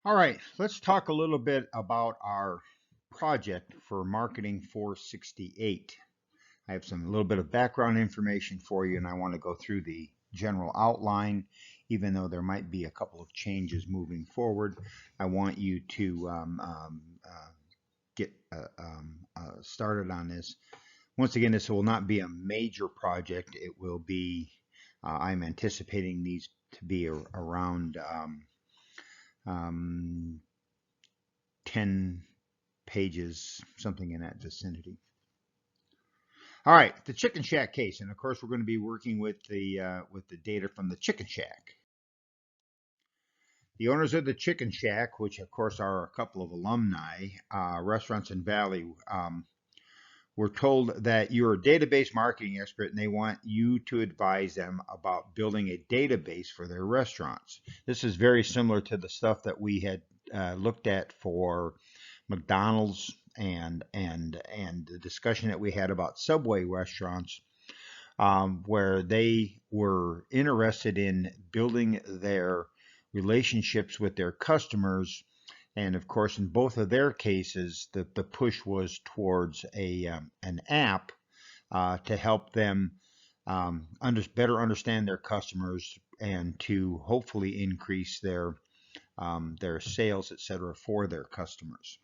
All right, let's talk a little bit about our project for Marketing 468. I have some little bit of background information for you, and I want to go through the general outline, even though there might be a couple of changes moving forward. I want you to get started on this. Once again, this will not be a major project. It will be, I'm anticipating these to be around um, 10 pages, something in that vicinity. All right, the Chicken Shack case, and of course we're going to be working with the data from the Chicken Shack. The owners of the Chicken Shack, which of course are a couple of alumni restaurants in Valley, were told that you're a database marketing expert and they want you to advise them about building a database for their restaurants. This is very similar to the stuff that we had looked at for McDonald's and the discussion that we had about Subway restaurants, where they were interested in building their relationships with their customers. And of course, in both of their cases, the push was towards an app to help them better understand their customers and to hopefully increase their sales, etc., for their customers.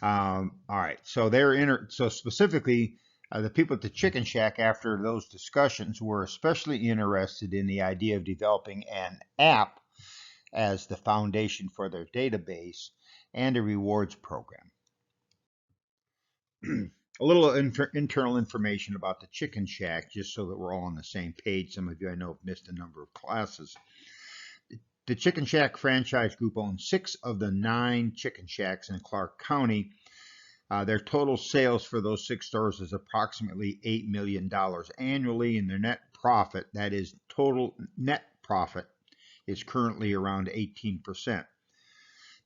All right, so so specifically, the people at the Chicken Shack, after those discussions, were especially interested in the idea of developing an app as the foundation for their database and a rewards program. A little internal information about the Chicken Shack, just so that we're all on the same page. Some of you I know have missed a number of classes. The Chicken Shack franchise group owns 6 of the 9 Chicken Shacks in Clark County. Their total sales for those 6 stores is approximately $8 million annually, and their net profit, that is total net profit, is currently around 18%.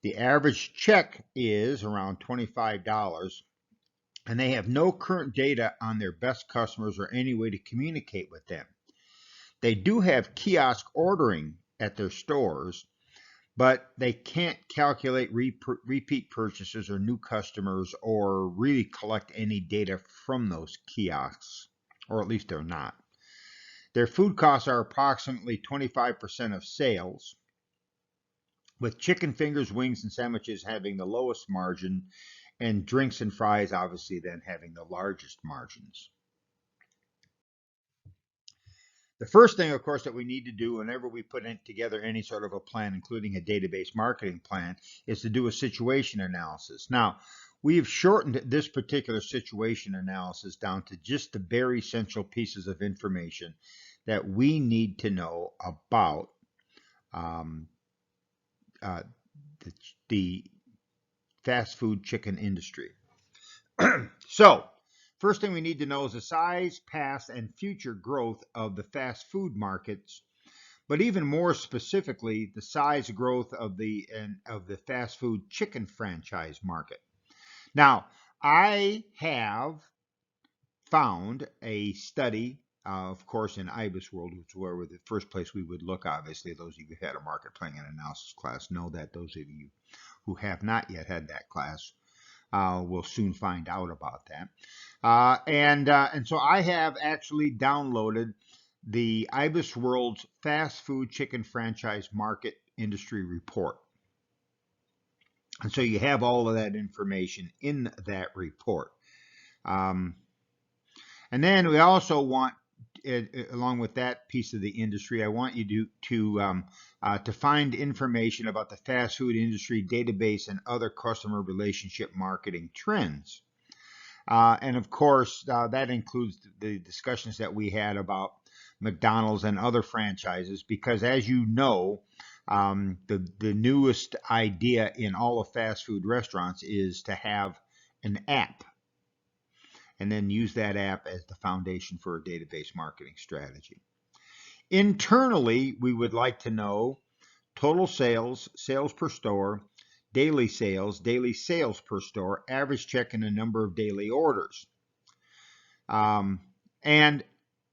The average check is around $25, and they have no current data on their best customers or any way to communicate with them. They do have kiosk ordering at their stores, but they can't calculate repeat purchases or new customers or really collect any data from those kiosks, or at least they're not. Their food costs are approximately 25% of sales, with chicken fingers, wings, and sandwiches having the lowest margin, and drinks and fries obviously then having the largest margins. The first thing, of course, that we need to do whenever we put together any sort of a plan, including a database marketing plan, is to do a situation analysis. Now, we have shortened this particular situation analysis down to just the very essential pieces of information that we need to know about um, uh, the fast food chicken industry. So, first thing we need to know is the size, past, and future growth of the fast food markets, but even more specifically, the size growth of the fast food chicken franchise market. Now, I have found a study, of course, in IBIS World, which is where the first place we would look. Obviously, those of you who had a market planning and analysis class know that. Those of you who have not yet had that class we'll soon find out about that. And so I have actually downloaded the IBIS World's Fast Food Chicken Franchise Market Industry Report. And so you have all of that information in that report. And then we also want, along with that piece of the industry, I want you to find information about the fast food industry database and other customer relationship marketing trends. And of course, that includes the discussions that we had about McDonald's and other franchises, because as you know, the newest idea in all of fast food restaurants is to have an app and then use that app as the foundation for a database marketing strategy. Internally, we would like to know total sales, sales per store, daily sales per store, average check, and a number of daily orders. And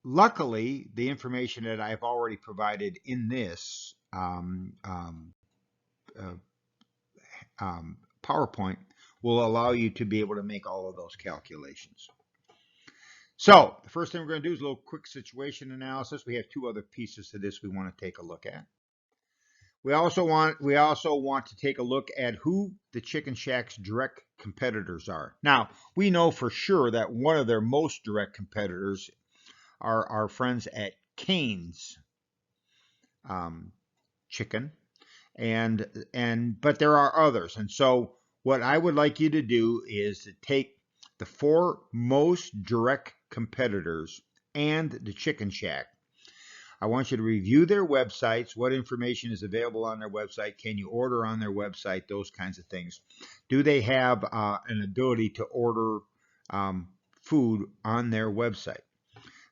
luckily, the information that I've already provided in this uh, PowerPoint will allow you to be able to make all of those calculations. So the first thing we're going to do is a little quick situation analysis. We have two other pieces to this we want to take a look at. We also want to take a look at who the Chicken Shack's direct competitors are. Now, we know for sure that one of their most direct competitors are our friends at Cane's Chicken, but there are others. And so what I would like you to do is to take the four most direct competitors and the Chicken Shack. I want you to review their websites, what information is available on their website, can you order on their website, those kinds of things. Do they have an ability to order food on their website?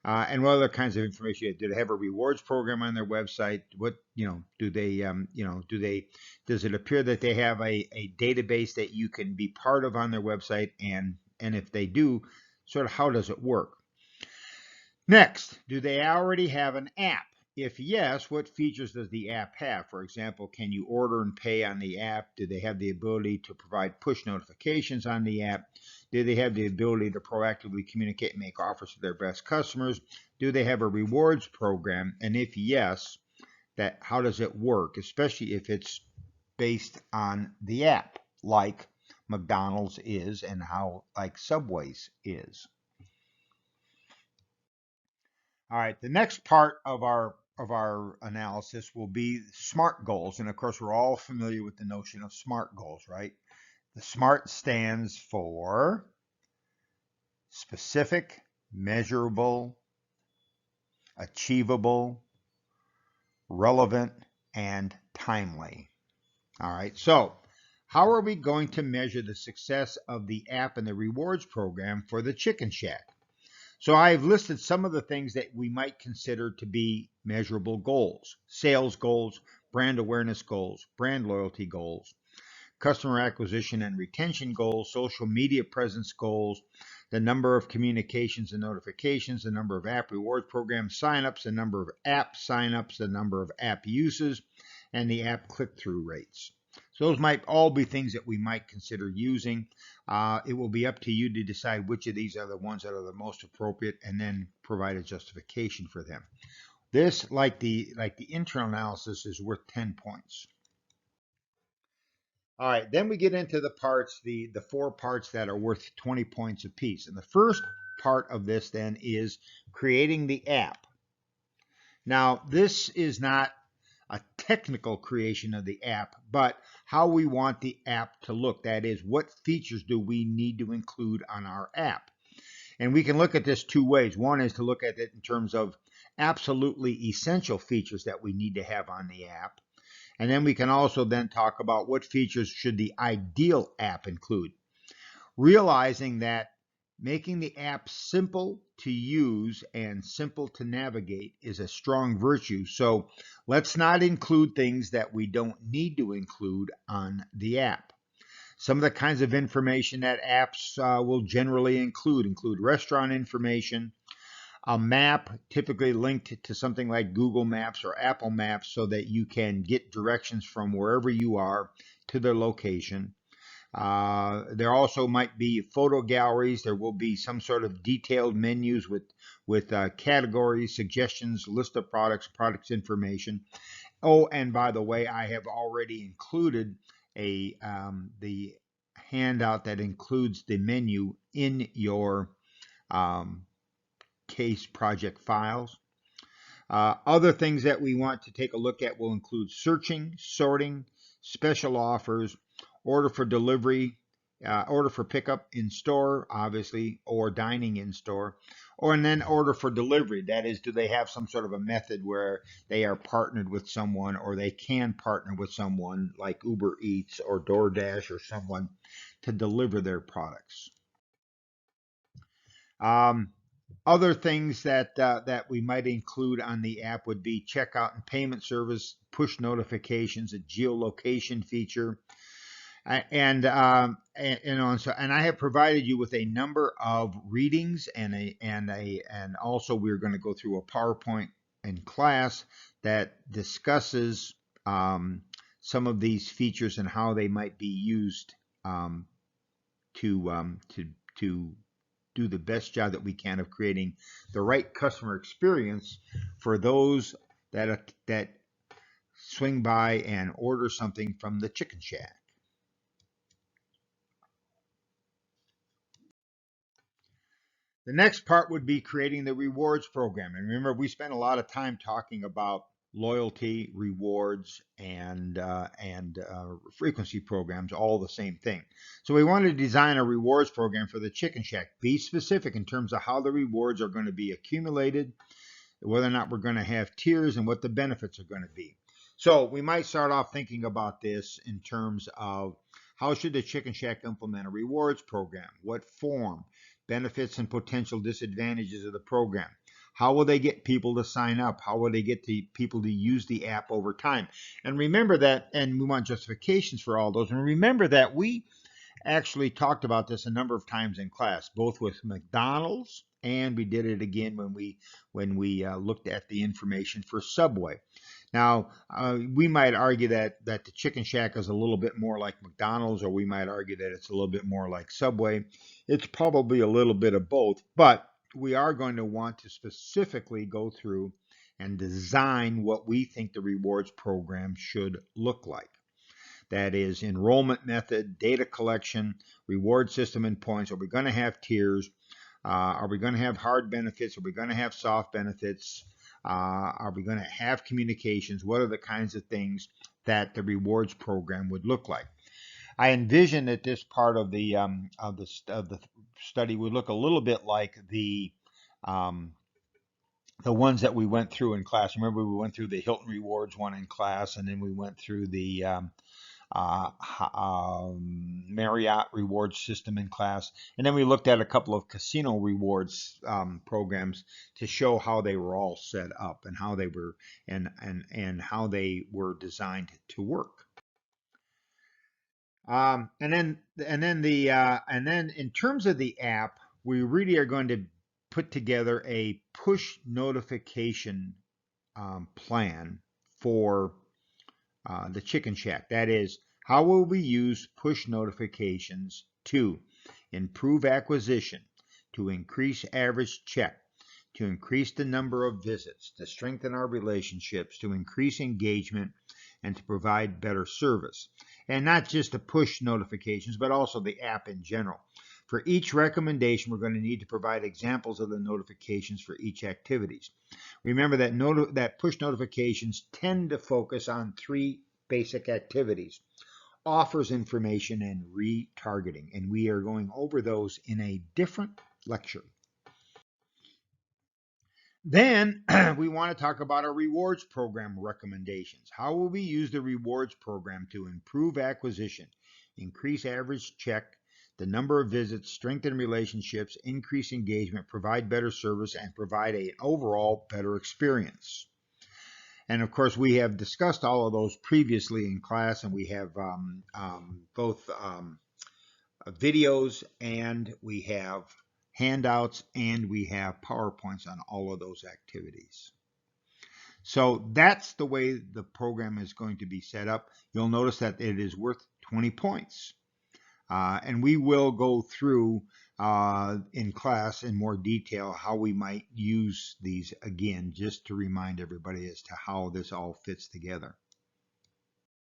And what other kinds of information? Do they have a rewards program on their website? What, do they, does it appear that they have a database that you can be part of on their website? And if they do, sort of how does it work? Next, do they already have an app? If yes, what features does the app have? For example, can you order and pay on the app? Do they have the ability to provide push notifications on the app? Do they have the ability to proactively communicate and make offers to their best customers? Do they have a rewards program? And if yes, how does it work, especially if it's based on the app, like McDonald's is and how like Subway's is? All right, the next part of our analysis will be SMART goals. And of course, we're all familiar with the notion of SMART goals, right? The SMART stands for specific, measurable, achievable, relevant, and timely. All right, so how are we going to measure the success of the app and the rewards program for the Chicken Shack? So I've listed some of the things that we might consider to be measurable goals: sales goals, brand awareness goals, brand loyalty goals, customer acquisition and retention goals, social media presence goals, the number of communications and notifications, the number of app rewards program signups, the number of app signups, the number of app uses, and the app click-through rates. So those might all be things that we might consider using. It will be up to you to decide which of these are the ones that are the most appropriate and then provide a justification for them. This, like the internal analysis, is worth 10 points. All right, then we get into the parts, the 4 parts that are worth 20 points apiece. And the first part of this then is creating the app. Now, this is not a technical creation of the app, but how we want the app to look. That is, what features do we need to include on our app? And we can look at this two ways. One is to look at it in terms of absolutely essential features that we need to have on the app. And then we can also then talk about what features should the ideal app include. Realizing that making the app simple to use and simple to navigate is a strong virtue. So let's not include things that we don't need to include on the app. Some of the kinds of information that apps will generally include restaurant information, a map typically linked to something like Google Maps or Apple Maps so that you can get directions from wherever you are to their location. There also might be photo galleries. There will be some sort of detailed menus with categories, suggestions, list of products information. Oh, and by the way, I have already included the handout that includes the menu in your case project files. Other things that we want to take a look at will include searching, sorting, special offers, order for delivery, order for pickup in store, obviously, or dining in store, and then order for delivery. That is, do they have some sort of a method where they are partnered with someone, or they can partner with someone like Uber Eats or DoorDash or someone to deliver their products. Other things that we might include on the app would be checkout and payment service, push notifications, a geolocation feature, You know, and I have provided you with a number of readings and also we're going to go through a PowerPoint in class that discusses um, some of these features and how they might be used um, to to do the best job that we can of creating the right customer experience for those that swing by and order something from the Chicken Shack. The next part would be creating the rewards program. And remember, we spent a lot of time talking about loyalty, rewards, and frequency programs, all the same thing. So we wanted to design a rewards program for the Chicken Shack. Be specific in terms of how the rewards are going to be accumulated, whether or not we're going to have tiers, and what the benefits are going to be. So we might start off thinking about this in terms of how should the Chicken Shack implement a rewards program? What form? Benefits and potential disadvantages of the program. How will they get people to sign up? How will they get the people to use the app over time? And remember that, and we want justifications for all those. And remember that we actually talked about this a number of times in class, both with McDonald's and we did it again when we looked at the information for Subway. Now, we might argue that the Chicken Shack is a little bit more like McDonald's, or we might argue that it's a little bit more like Subway. It's probably a little bit of both, but we are going to want to specifically go through and design what we think the rewards program should look like. That is enrollment method, data collection, reward system and points. Are we going to have tiers? Are we going to have hard benefits? Are we going to have soft benefits? Are we going to have communications? What are the kinds of things that the rewards program would look like? I envision that this part of the study would look a little bit like um, the ones that we went through in class. Remember, we went through the Hilton Rewards one in class, and then we went through the uh, Marriott rewards system in class. And then we looked at a couple of casino rewards programs to show how they were all set up and how they were and how they were designed to work. And then in terms of the app, we really are going to put together a push notification plan for the Chicken Shack. That is, how will we use push notifications to improve acquisition, to increase average check, to increase the number of visits, to strengthen our relationships, to increase engagement, and to provide better service. And not just the push notifications, but also the app in general. For each recommendation, we're going to need to provide examples of the notifications for each activities. Remember that push notifications tend to focus on three basic activities: offers, information, and retargeting. And we are going over those in a different lecture. Then we want to talk about our rewards program recommendations. How will we use the rewards program to improve acquisition, increase average check, the number of visits, strengthen relationships, increase engagement, provide better service, and provide an overall better experience? And of course, we have discussed all of those previously in class, and we have both videos and we have handouts and we have PowerPoints on all of those activities. So that's the way the program is going to be set up. You'll notice that it is worth 20 points. And we will go through in class in more detail how we might use these again, just to remind everybody as to how this all fits together.